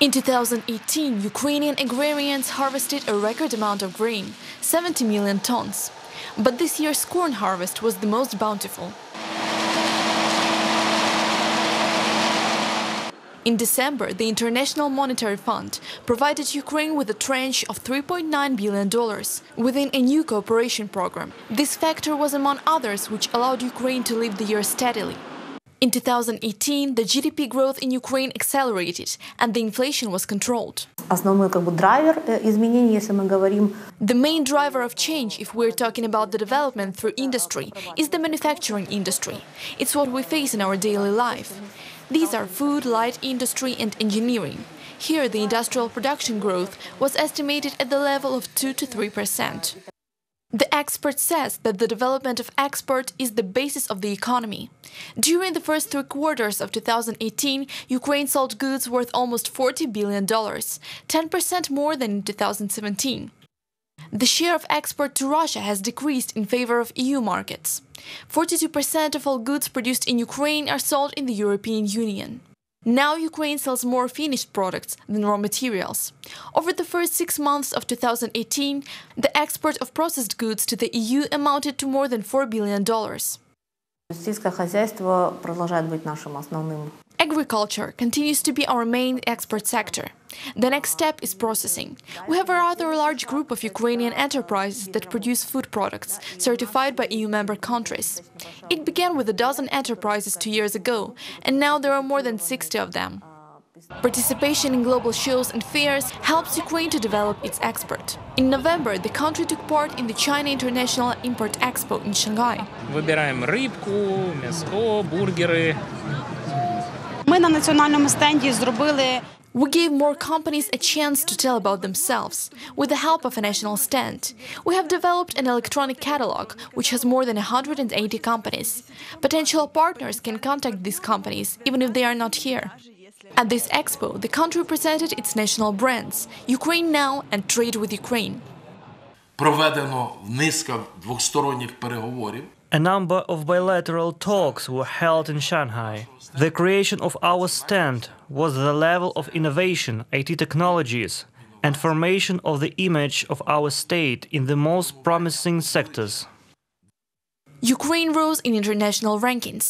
In 2018, Ukrainian agrarians harvested a record amount of grain, 70 million tons. But this year's corn harvest was the most bountiful. In December, the International Monetary Fund provided Ukraine with a tranche of $3.9 billion within a new cooperation program. This factor was among others which allowed Ukraine to live the year steadily. In 2018, the GDP growth in Ukraine accelerated and the inflation was controlled. The main driver of change, if we're talking about the development through industry, is the manufacturing industry. It's what we face in our daily life. These are food, light industry and engineering. Here, the industrial production growth was estimated at the level of 2 to 3%. The expert says that the development of export is the basis of the economy. During the first 3 quarters of 2018, Ukraine sold goods worth almost $40 billion, 10% more than in 2017. The share of export to Russia has decreased in favor of EU markets. 42% of all goods produced in Ukraine are sold in the European Union. Now Ukraine sells more finished products than raw materials. Over the first 6 months of 2018, the export of processed goods to the EU amounted to more than $4 billion. Agriculture continues to be our main export sector. The next step is processing. We have a rather large group of Ukrainian enterprises that produce food products, certified by EU member countries. It began with a dozen enterprises 2 years ago, and now there are more than 60 of them. Participation in global shows and fairs helps Ukraine to develop its export. In November, the country took part in the China International Import Expo in Shanghai. Вибираємо рибку, м'ясо, бургери. Ми на національному стенді зробили We gave more companies a chance to tell about themselves. With the help of a national stand, we have developed an electronic catalog which has more than 180 companies. Potential partners can contact these companies even if they are not here. At this expo, the country presented its national brands, Ukraine Now and Trade with Ukraine. Проведено низка двосторонніх переговорів. A number of bilateral talks were held in Shanghai. The creation of our stand was the level of innovation, IT technologies, and formation of the image of our state in the most promising sectors. Ukraine rose in international rankings.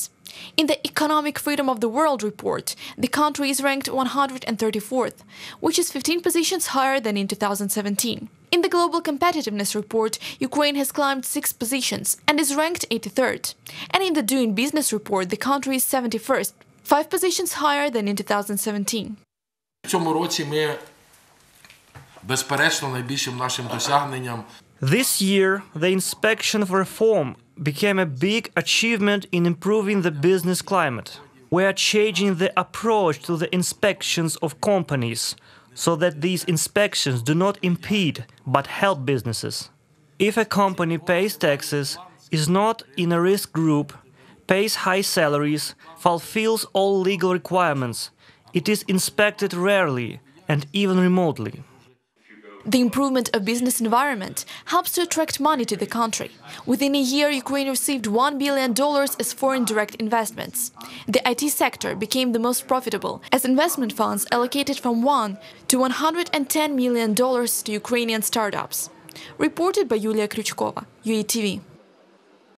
In the Economic Freedom of the World report, the country is ranked 134th, which is 15 positions higher than in 2017. In the Global Competitiveness report, Ukraine has climbed 6 positions and is ranked 83rd. And in the Doing Business report, the country is 71st, 5 positions higher than in 2017. В цьому році ми, безперечно, найбільшим нашим досягненням This year, the inspection reform became a big achievement in improving the business climate. We are changing the approach to the inspections of companies so that these inspections do not impede but help businesses. If a company pays taxes, is not in a risk group, pays high salaries, fulfills all legal requirements, it is inspected rarely and even remotely. The improvement of business environment helps to attract money to the country. Within a year, Ukraine received $1 billion as foreign direct investments. The IT sector became the most profitable, as investment funds allocated from $1 to $110 million to Ukrainian startups. Reported by Yulia Krychkova, UATV.